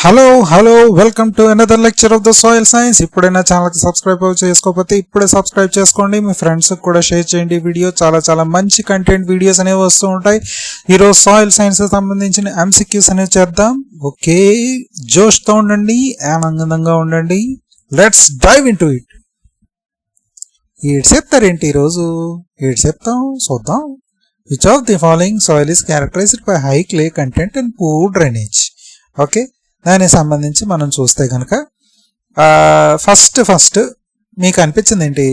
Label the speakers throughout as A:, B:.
A: Hello welcome to another lecture of the soil science. ఇప్పుడైనా ఛానల్కి subscribe చేసుకోకపోతే ఇప్పుడే సబ్స్క్రైబ్ చేసుకోండి. మీ ఫ్రెండ్స్కి కూడా షేర్ చేయండి. వీడియో చాలా మంచి కంటెంట్ వీడియోస్ అనేవి వస్తూ ఉంటాయి. ఈరోజు సాయిల్ సైన్స్ సంబంధించిన MCQs అనేవి చేద్దాం. ఓకే, జోష్తో ఉండండి, ఆనందంగా ఉండండి. Let's dive into it. ఏడు చెప్తారేంటి ఈరోజు? ఏడు చెప్తాం, చూద్దాం. Which of the following soil is characterised by high clay content and poor drainage. Okay, దానికి సంబంధించి మనం చూస్తే కనుక ఫస్ట్ మీకు అనిపించింది ఏంటి?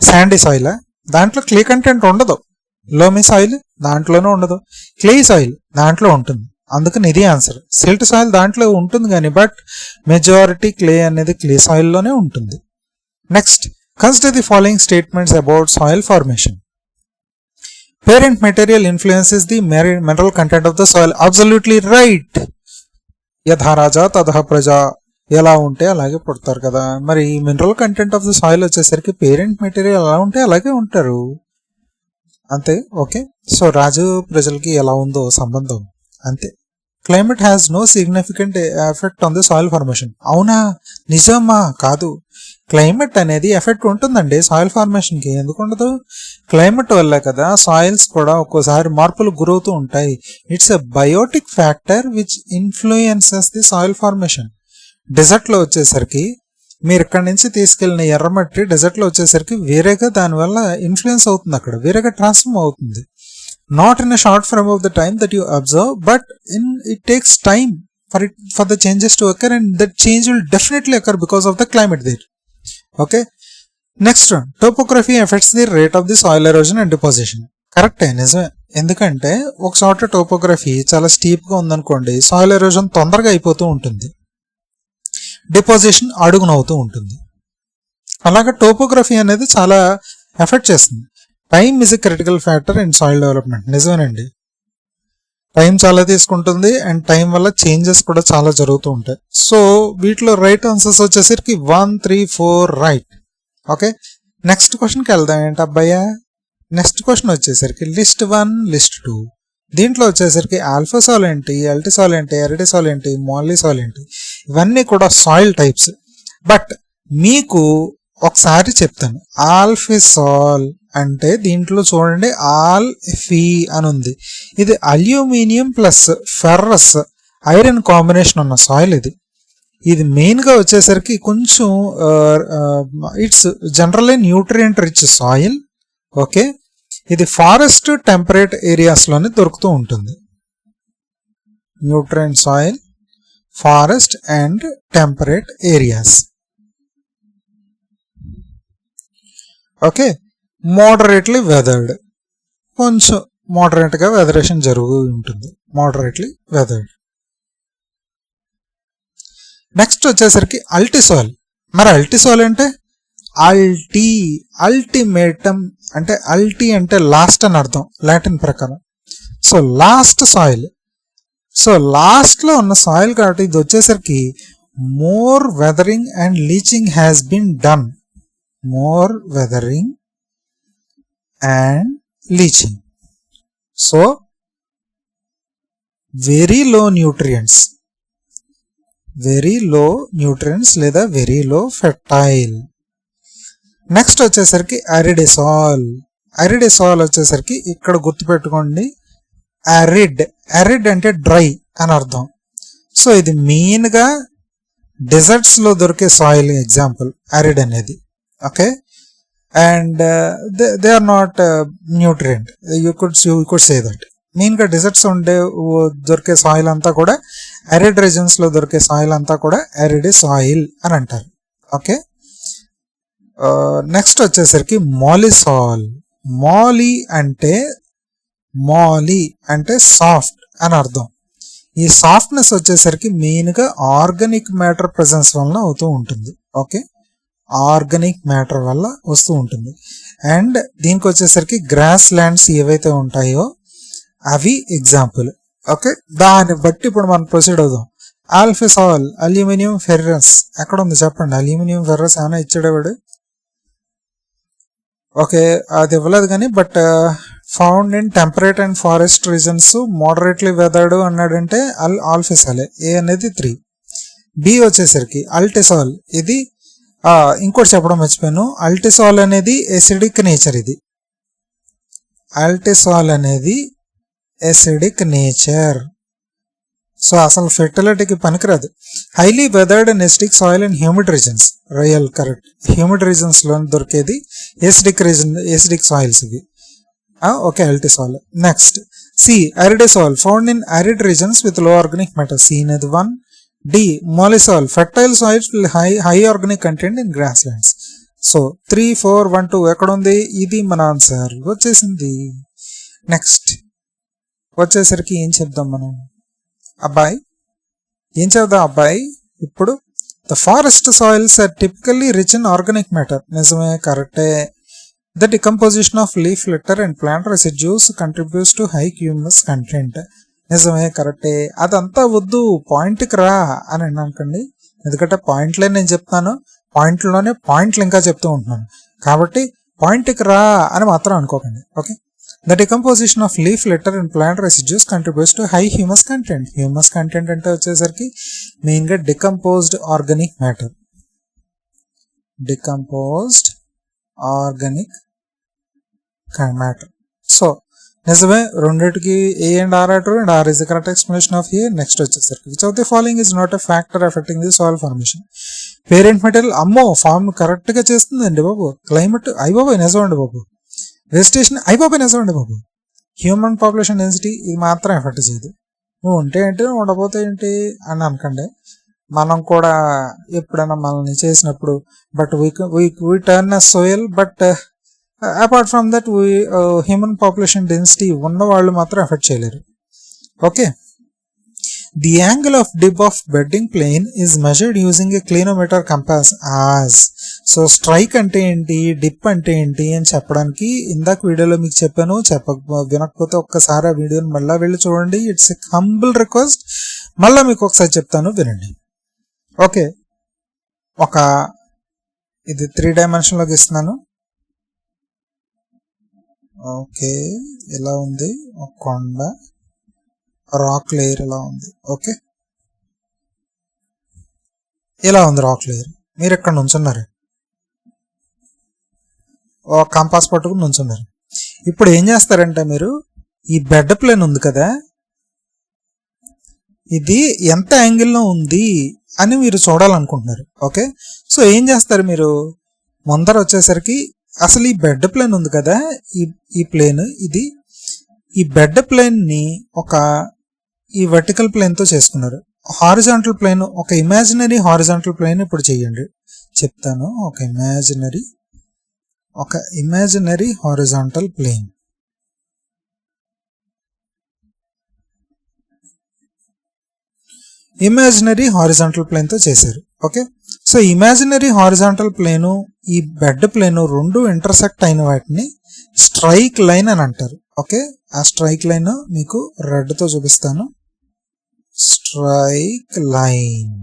A: శాండీ సాయిల్, దాంట్లో క్లే కంటెంట్ ఉండదు. లోమీ సాయిల్ దాంట్లోనూ ఉండదు. క్లే సాయిల్ దాంట్లో ఉంటుంది, అందుకని ఇది ఆన్సర్. సిల్ట్ సాయిల్ దాంట్లో ఉంటుంది కానీ బట్ మెజారిటీ క్లే అనేది క్లే సాయిల్లోనే ఉంటుంది. Next, consider the following statements about soil formation. Parent material influences the mineral content of the soil. Absolutely right. యథా రాజా తథా ప్రజ, ఎలా ఉంటే అలాగే పుడతారు కదా. మరి mineral content of the soil వచ్చేసరికి పేరెంట్ మెటీరియల్ ఎలా ఉంటే అలాగే ఉంటారు, అంతే. ఓకే, సో రాజు ప్రజలకి ఎలా ఉందో సంబంధం అంతే. Climate has no significant effect on the soil formation. అవునా? నిజమా? కాదు. క్లైమేట్ అనేది ఎఫెక్ట్ ఉంటుందండి సాయిల్ ఫార్మేషన్కి. ఎందుకు ఉండదు? క్లైమేట్ వల్లే కదా సాయిల్స్ కూడా ఒక్కోసారి మార్పులు గురవుతూ ఉంటాయి. It's a biotic factor which influences the soil formation. డెజర్ట్లో వచ్చేసరికి మీరు ఇక్కడి నుంచి తీసుకెళ్లిన ఎర్రమట్టి డెజర్ట్లో వచ్చేసరికి వేరేగా దానివల్ల ఇన్ఫ్లుయెన్స్ అవుతుంది, అక్కడ వేరేగా ట్రాన్స్ఫార్మ్ అవుతుంది. Not in a short frame of the time that you observe, but it takes time for the changes to occur, and that change will definitely occur because of the climate there. Okay. Next one, topography affects the rate of the soil erosion and deposition. కరెక్టే, నిజమే. ఎందుకంటే ఒక చోట topography చాలా స్టీప్గా ఉందనుకోండి, soil erosion తొందరగా అయిపోతూ ఉంటుంది, డిపాజిషన్ అడుగునవుతూ ఉంటుంది. అలాగే టోపోగ్రఫీ అనేది చాలా ఎఫెక్ట్ చేస్తుంది. Time is a critical factor in soil development. నిజమేనండి, టైం చాలా తీసుకుంటుంది అండ్ టైం వల్ల చేంజెస్ కూడా చాలా జరుగుతూ ఉంటాయి. సో వీటిలో రైట్ ఆన్సర్స్ వచ్చేసరికి 1, 3, 4 రైట్. ఓకే, నెక్స్ట్ క్వశ్చన్కి వెళ్దాం. ఏంటి అబ్బాయ్యా? నెక్స్ట్ క్వశ్చన్ వచ్చేసరికి లిస్ట్ 1, లిస్ట్ 2. దీంట్లో వచ్చేసరికి ఆల్ఫా సాయిల్ ఏంటి, ఎల్టీ సాయిల్ ఏంటి, ఎరిటీ సాయిల్ ఏంటి, మాలీ సాయిల్ ఏంటి, ఇవన్నీ కూడా సాయిల్ టైప్స్. బట్ మీకు ఒకసారి చెప్తాను, ఆల్ఫిసాల్ అంటే దీంట్లో చూడండి ఆల్ఫీ అని ఉంది. ఇది aluminium plus ferrous iron combination ఉన్న సాయిల్. ఇది మెయిన్గా వచ్చేసరికి కొంచెం it's generally nutrient rich soil. Okay, ఇది ఫారెస్ట్ టెంపరేట్ ఏరియాస్లోనే దొరుకుతూ ఉంటుంది. Nutrient soil, forest and temperate areas. Okay, moderately weathered, కొంచెం మోడరేట్గా వెదరేషన్ జరుగు ఉంటుంది, మోడరేట్లీ వెదర్డ్. నెక్స్ట్ వచ్చేసరికి అల్టిసాయిల్. మరి అల్టిసాయిల్ అంటే అల్టిమేటమ్ అంటే అల్టి అంటే లాస్ట్ అని అర్థం లాటిన్ ప్రకారం. సో లాస్ట్ సాయిల్, సో లాస్ట్లో ఉన్న సాయిల్ కాబట్టి ఇది వచ్చేసరికి more weathering and leaching has been done. More weathering and leaching. So very low nutrients లేదా వెరీ లో ఫెర్టైల్. నెక్స్ట్ వచ్చేసరికి అరిడిసాల్. అరిడిసాల్ వచ్చేసరికి ఇక్కడ గుర్తుపెట్టుకోండి, అరిడ్ అంటే డ్రై అని అర్థం. సో ఇది మెయిన్గా డెజర్ట్స్ లో దొరికే సాయిల్ ఎగ్జాంపుల్ అరిడ్ అనేది. Okay, and they are not nutrient. You could say that. మెయిన్గా డెజర్ట్స్ ఉండే దొరికే సాయిల్ అంతా కూడా అరిడ్ రీజన్స్ లో దొరికే సాయిల్ అంతా కూడా అరిడ్ సాయిల్ అని అంటారు. ఓకే, నెక్స్ట్ వచ్చేసరికి మాలిసాల్. మాలీ అంటే సాఫ్ట్ అని అర్థం. ఈ సాఫ్ట్నెస్ వచ్చేసరికి మెయిన్గా ఆర్గానిక్ మ్యాటర్ ప్రెసెన్స్ వలన అవుతూ ఉంటుంది. ఓకే, ఆర్గానిక్ మ్యాటర్ వల్ల వస్తూ ఉంటుంది. అండ్ దీనికి వచ్చేసరికి గ్రాస్ ల్యాండ్స్ ఏవైతే ఉంటాయో అవి ఎగ్జాంపుల్. ఓకే, దాన్ని బట్టి ఇప్పుడు మనం ప్రొసీడ్ అవుదాం. ఆల్ఫిసాల్, అల్యూమినియం ఫెర్రస్ ఎక్కడ ఉంది చెప్పండి? అల్యూమినియం ఫెర్రస్ ఏమైనా ఇచ్చాడేవాడు? ఓకే, అది ఇవ్వలేదు కానీ but found in temperate and forest reasons, moderately weathered అన్నాడంటే ఆల్ఫిసాలే. ఏ అనేది 3. బి వచ్చేసరికి అల్టిసాల్. ఇది ఇంకోటి చెప్పడం మర్చిపోయాను, అల్టిసాల్ అనేది ఎసిడిక్ నేచర్. ఇది అల్టిసాల్ అనేది ఎసిడిక్ నేచర్. సో అసలు ఫెర్టిలిటీకి పనికిరాదు. Highly weathered and acidic soil and humid regions. Real correct. Humid regions లో దొరికేది ఎసిడిక్ సాయిల్స్ ఇవి. Okay, ultisol. Next C aridisol, found in arid regions with low organic matter. C అనేది 1. D mollisol, fertile soils with high organic content in grass lands. So 3, 4, 1, 2 ఎక్కడ ఉంది? ఇది మన answer వచ్చేసింది. Next వచ్చేసరికి ఏం చెప్దాం మనం? అబ్బాయి ఏం చెప్దాం అబ్బాయి ఇప్పుడు? The forest soils are typically rich in organic matter. నిజమే, కరెక్టే. The decomposition of leaf litter and plant residues contributes to high humus content. నిజమే, కరెక్టే. అదంతా వద్దు, పాయింట్కి రా అని అనుకోండి. ఎందుకంటే పాయింట్లే నేను చెప్తాను, పాయింట్లోనే పాయింట్లు ఇంకా చెప్తూ ఉంటున్నాను. కాబట్టి పాయింట్కి రా అని మాత్రం అనుకోకండి. Okay. The decomposition of leaf litter and plant residues contributes to high humus content. Humus content అంటే వచ్చేసరికి మెయిన్గా decomposed organic matter. Decomposed organic matter. So నిజమే, రెండింటికి A and R are true and R is the correct explanation of A. Next వచ్చేసరికి which of the following is not a factor affecting the soil formation? Parent material, అమ్మో form కరెక్ట్గా చేస్తుందండి బాబు. Climate అయిపోయి నిజమండి బాబు. Vegetation అయిపోయి నిజమండి బాబు. Human population density ఇది మాత్రం ఎఫెక్ట్ చేయదు. నువ్వు ఉంటే ఏంటి, ఉండకపోతే ఏంటి అని అనకండి. మనం కూడా ఎప్పుడైనా మనల్ని చేసినప్పుడు but we turn a soil, but apart from that human population density ఉన్న వాళ్ళు మాత్రం ఎఫెక్ట్ చేయలేరు. Okay. The angle of dip of bedding plane is measured using a clinometer compass as. So strike అంటే ఏంటి, డిప్ అంటే ఏంటి అని చెప్పడానికి ఇందాక వీడియోలో మీకు చెప్పాను. వినకపోతే ఒక్కసారి ఆ వీడియోని మళ్ళీ వెళ్ళి చూడండి. It's a humble request. మళ్ళీ మీకు ఒకసారి చెప్తాను, వినండి. ఓకే, ఇది 3 డైమెన్షన్లోకి ఇస్తున్నాను. ఓకే, ఇలా ఉంది ఒక కొండ, రాక్ లేయర్ ఇలా ఉంది. ఓకే, ఇలా ఉంది రాక్ లేయర్. మీరు ఎక్కడ నుంచున్నారు? ఒక కంపాస్ పట్టుకుని నుంచున్నారు. ఇప్పుడు ఏం చేస్తారంటే మీరు ఈ బెడ్ ప్లేన్ ఉంది కదా, ఇది ఎంత యాంగిల్లో ఉంది అని మీరు చూడాలనుకుంటున్నారు. ఓకే, సో ఏం చేస్తారు మీరు? ముందర వచ్చేసరికి అసలు ఈ బెడ్ ప్లేన్ ఉంది కదా, ఈ ప్లేన్, ఇది ఈ బెడ్ ప్లేన్ని ఈ వర్టికల్ ప్లేన్తో చేసుకున్నారు. హారిజాంటల్ ప్లేన్, ఒక ఇమాజినరీ హారిజాంటల్ ప్లేన్ ఇప్పుడు చెయ్యండి, చెప్తాను. ఒక imaginary horizontal plane. Imaginary horizontal ప్లేన్తో చేశారు. Okay, so imaginary horizontal plane ఈ బెడ్ ప్లేను రెండు ఇంటర్సెక్ట్ అయిన వాటిని స్ట్రైక్ లైన్ అని అంటారు. ఓకే, ఆ స్ట్రైక్ లైన్ మీకు రెడ్తో చూపిస్తాను. Strike line.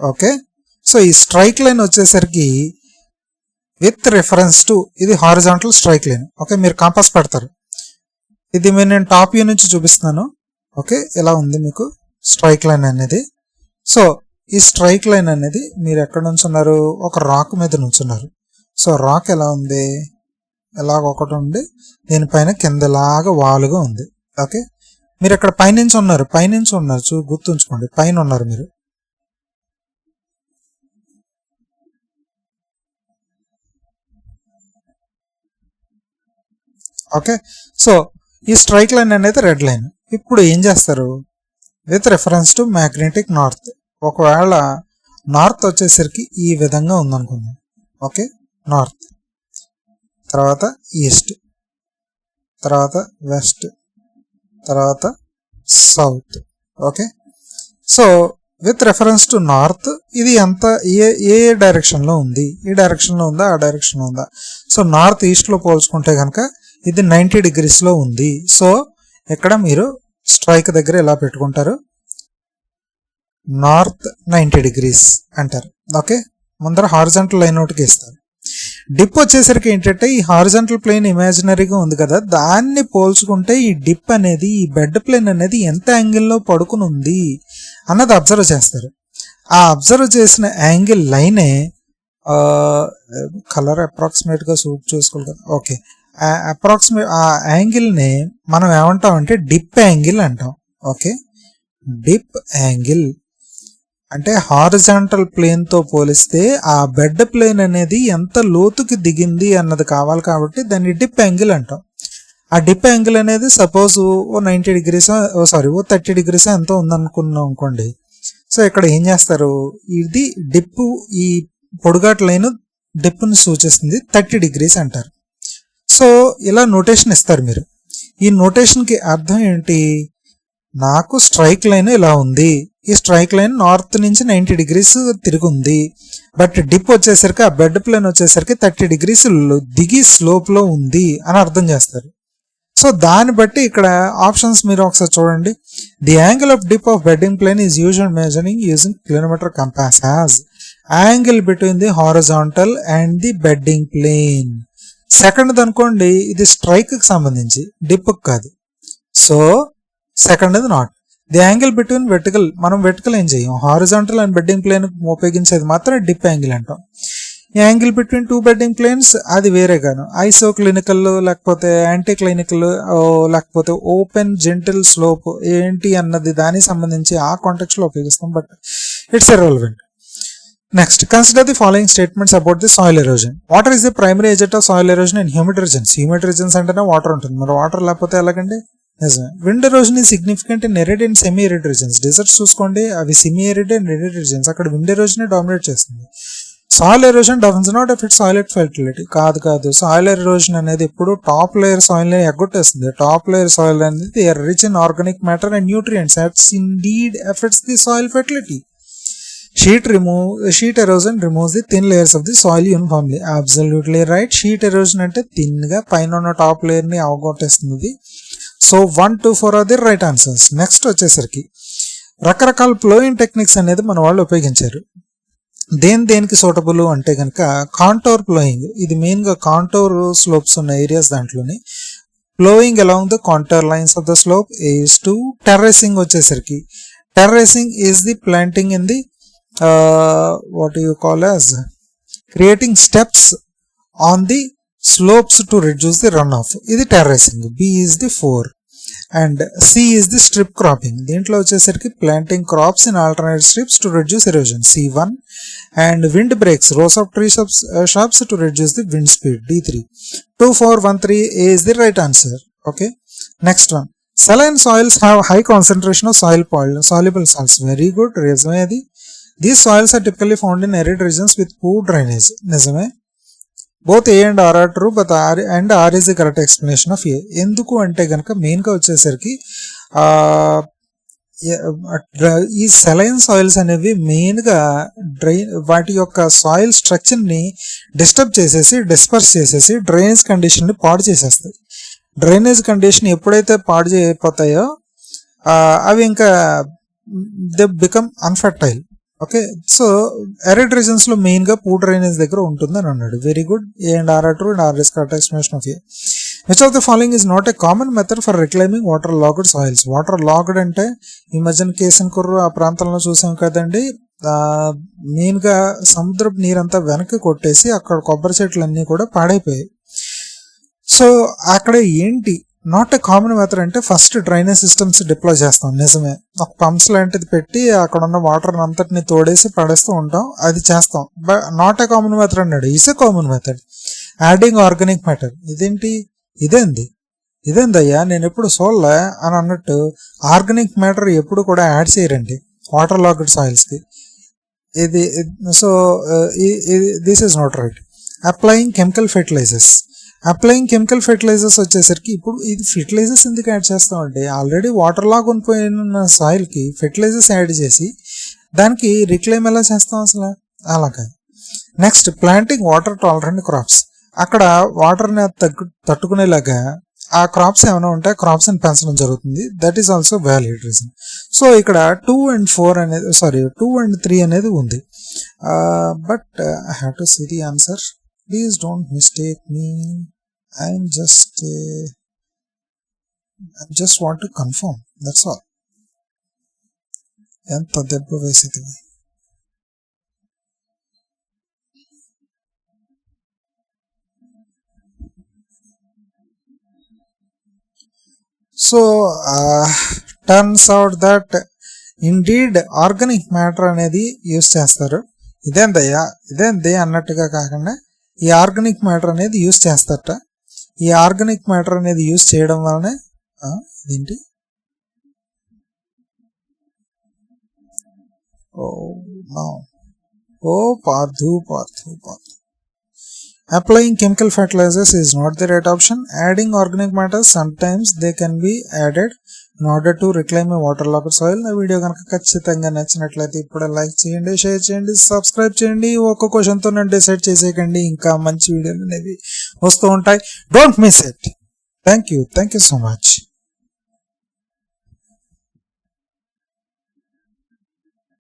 A: ఓకే, సో ఈ స్ట్రైక్ లైన్ వచ్చేసరికి విత్ రిఫరెన్స్ టు ఇది హారిజాంటల్ స్ట్రైక్ లైన్. ఓకే, మీరు కాంపాస్ పెడతారు. ఇది నేను టాప్ వ్యూ నుంచి చూపిస్తున్నాను. ఓకే, ఇలా ఉంది మీకు స్ట్రైక్ లైన్ అనేది. సో ఈ స్ట్రైక్ లైన్ అనేది మీరు ఎక్కడ నుంచున్నారు? ఒక రాక్ మీద నుంచున్నారు. సో రాక్ ఎలా ఉంది? ఎలాగ ఒకటి ఉండి దీనిపైన కిందలాగా వాలుగా ఉంది. ఓకే, మీరు ఇక్కడ పైనుంచి ఉన్నారు, గుర్తుంచుకోండి, పైన ఉన్నారు మీరు. ఓకే, సో ఈ స్ట్రైక్ లైన్ అనేది రెడ్ లైన్. ఇప్పుడు ఏం చేస్తారు? With reference to magnetic north. ఒకవేళ నార్త్ వచ్చేసరికి ఈ విధంగా ఉందనుకుందాం. ఓకే, నార్త్, తర్వాత ఈస్ట్, తర్వాత వెస్ట్, తర్వాత south. Okay, so with reference to north ఇది ఎంత ఏ డైరెక్షన్లో ఉంది? ఈ డైరెక్షన్లో ఉందా, ఆ డైరెక్షన్లో ఉందా? సో నార్త్ ఈస్ట్లో పోల్చుకుంటే కనుక ఇది 90 degreesలో ఉంది. సో ఇక్కడ మీరు స్ట్రైక్ దగ్గర ఎలా పెట్టుకుంటారు? నార్త్ 90 degrees అంటారు. ఓకే, ముందర హారిజాంటల్ లైన్ ఒకటి గీస్తారు. డిప్ వచ్చేసరికి ఏంటంటే ఈ హారిజాంటల్ ప్లేన్ ఇమాజినరీగా ఉంది కదా, దాన్ని పోల్చుకుంటే ఈ డిప్ అనేది, ఈ బెడ్ ప్లేన్ అనేది ఎంత యాంగిల్లో పడుకుని ఉంది అన్నది అబ్జర్వ్ చేస్తారు. ఆ అబ్జర్వ్ చేసిన యాంగిల్ లైనే కలర్ అప్రాక్సిమేట్గా సూట్ చేసుకోవాలి కదా, ఓకే, ఆ యాంగిల్ని మనం ఏమంటాం అంటే డిప్ యాంగిల్ అంటాం. ఓకే, డిప్ యాంగిల్ అంటే హారిజాంటల్ ప్లేన్ తో పోలిస్తే ఆ బెడ్ ప్లేన్ అనేది ఎంత లోతుకి దిగింది అన్నది కావాలి కాబట్టి దాన్ని డిప్ యాంగిల్ అంటాం. ఆ డిప్ యాంగిల్ అనేది సపోజ్ ఓ 90 డిగ్రీస్ ఓ 30 డిగ్రీస్ ఎంతో ఉందనుకున్నాం అనుకోండి. సో ఇక్కడ ఏం చేస్తారు, ఇది డిప్, ఈ పొడుగాటి లైన్ డిప్ని సూచిస్తుంది, 30 డిగ్రీస్ అంటారు. సో ఇలా నోటేషన్ ఇస్తారు మీరు. ఈ నోటేషన్కి అర్థం ఏంటి, నాకు స్ట్రైక్ లైన్ ఇలా ఉంది, ఈ స్ట్రైక్ లైన్ నార్త్ నుంచి 90 డిగ్రీస్ తిరిగి ఉంది, బట్ డిప్ వచ్చేసరికి ఆ బెడ్ ప్లేన్ వచ్చేసరికి 30 డిగ్రీస్ దిగి స్లోప్ లో ఉంది అని అర్థం చేస్తారు. సో దాన్ని బట్టి ఇక్కడ ఆప్షన్స్ మీరు ఒకసారి చూడండి. The angle of dip of bedding plane is usual measuring using kilometre compass as angle between the horizontal and the bedding plane. Second అనుకోండి, ఇది స్ట్రైక్ కి సంబంధించి, డిప్ కాదు. సో సెకండ్ ఇది not. The angle between vertical, మనం vertical ఏం చేయం, horizontal and bedding plane ఉపయోగించేది మాత్రం డిప్ యాంగిల్ అంటాం. Angle between two bedding planes అది వేరే గాను, ఐసో క్లినికల్ లేకపోతే యాంటీ క్లినికల్ లేకపోతే ఓపెన్ జెంటిల్ స్లోప్ ఏంటి అన్నది దానికి సంబంధించి ఆ కాంటెక్స్ట్ లో ఉపయోగిస్తాం, but it's irrelevant. Next, consider the following statements about the soil erosion. Water is the primary agent of soil erosion and humid regions. Humid regions అంటేనే water ఉంటుంది, మరి వాటర్ లేకపోతే ఎలాగండి? నిజమే. Wind erosion is significant in arid and semi arid regions. Deserts చూసుకోండి, అవి semi arid and arid regions, అక్కడ wind erosion dominate చేస్తుంది. Soil erosion does not effect soil fertility. కాదు, సాయిల్ ఎరోజన్ అనేది ఎప్పుడు టాప్ లేయర్ సాయిల్ ని ఎగ్గొట్టేస్తుంది. Top layer soil అనేది rich in organic matter and nutrients that's indeed effects the soil fertility. Sheet erosion removes the thin layers of the soil uniformly. Absolutely right. Sheet erosion అంటే thin గా పైన ఉన్న top layer ని అవగొట్టేస్తుంది. So 1, 2, 4 are the right answers. Next వచ్చేసరికి రకరకాల ploughing techniques అనేది మన వాళ్ళు ఉపయోగించారు. దేనికి సూటబుల్ అంటే కనుక కాంటోర్ ప్లోయింగ్, ఇది మెయిన్ గా కాంటోర్ స్లోప్స్ ఉన్న ఏరియాస్ దాంట్లోని ploughing along the contour lines of the slope is to terracing. వచ్చేసరికి terracing is the planting in the what do you call as creating steps on the slopes to reduce the runoff. ఇది terracing. B is the 4 and C is the strip cropping. దీంట్లో వచ్చేసరికి planting crops in alternate strips to reduce erosion. C1 and wind breaks, rows of tree shrubs to reduce the wind speed. D3. 2, 4, 1, 3 A is the right answer. Okay, next one. Saline soils have high concentration of soluble salts. Very good. Resume అది. These soils are typically found in arid regions with poor drainage. నిజమే. Both A and R are true, but R is the correct explanation of A. ఎందుకు అంటే కనుక main గా వచ్చేసరికి ఈ saline soils అనేవి main గా వాటి యొక్క సాయిల్ స్ట్రక్చర్ ని డిస్పర్స్ చేసేసి డ్రైనేజ్ కండిషన్ ని పాడు చేసేస్తాయి. డ్రైనేజ్ కండిషన్ ఎప్పుడైతే పాడు చేయకపోతాయో అవి ఇంకా they become unfertile. Okay, so arid regions లో మెయిన్ గా పూర్ డ్రైనేజ్ దగ్గర ఉంటుంది అని అన్నాడు. Very good. A and R are true and R is correct explanation of A. Which of the following is not a common method for reclaiming water logged soils. Water logged అంటే ఈ మధ్యన కేసన్కుర్రు ఆ ప్రాంతంలో చూసాం కదండి, మెయిన్ గా సముద్రపు నీరంతా వెనక్కి కొట్టేసి అక్కడ కొబ్బరి చెట్లు అన్ని కూడా పాడైపోయాయి. సో అక్కడ ఏంటి నాట్ ఎ కామన్ మెథడ్ అంటే ఫస్ట్ డ్రైనేజ్ సిస్టమ్స్ డిప్లాయ్ చేస్తాం. నిజమే, ఒక పంప్స్ లాంటిది పెట్టి అక్కడ ఉన్న వాటర్ అంతటిని తోడేసి పడేస్తూ ఉంటాం, అది చేస్తాం. But not a common method అన్నాడు. Is a common method. Adding organic matter. ఇదేందయ్యా నేను ఎప్పుడు సోల్లే అని అన్నట్టు ఆర్గానిక్ మ్యాటర్ ఎప్పుడు కూడా యాడ్ చేయరండి వాటర్ లాగ్డ్ సాయిల్స్ కి. ఇది so this is not right. Applying chemical fertilisers వచ్చేసరికి ఇప్పుడు ఇది ఫెర్టిలైజర్స్ ఎందుకు యాడ్ చేస్తామంటే ఆల్రెడీ వాటర్ లాగా ఉండిపోయిన సాయిల్ కి ఫెర్టిలైజర్స్ యాడ్ చేసి దానికి రిక్లైమ్ ఎలా చేస్తాం అసలు? అలా కాదు. Next, planting water tolerant crops. అక్కడ వాటర్ ని తట్టుకునేలాగా ఆ క్రాప్స్ ఏమైనా ఉంటే క్రాప్స్ ని పెంచడం జరుగుతుంది. That is also valid reason. So ఇక్కడ 2 and 3 అనేది ఉంది. But I have to see the answer. Please don't mistake me. I'm just want to confirm. That's all. ఎంత దెబ్బ వేసేది. So turns out that indeed organic matter అనేది use చేస్తారు. ఇదేంది అన్నట్టుగా కాకుండా ఈ ఆర్గానిక్ మ్యాటర్ అనేది యూజ్ చేస్తారట. ఈ ఆర్గానిక్ మ్యాటర్ అనేది యూజ్ చేయడం వలనే ఇదేంటి Partha. Applying chemical fertilizers is not the right option. Adding organic matter, sometimes they can be added in order to reclaim a waterlogged soil. నా వీడియో కనుక ఖచ్చితంగా నచ్చినట్లయితే ఇప్పుడే లైక్ చేయండి, షేర్ చేయండి, సబ్స్క్రైబ్ చేయండి. ఒక్క క్వశ్చన్తో నన్ను డిసైడ్ చేసేయకండి, ఇంకా మంచి వీడియోలు అనేవి వస్తూ ఉంటాయి. Don't miss it. Thank you so much.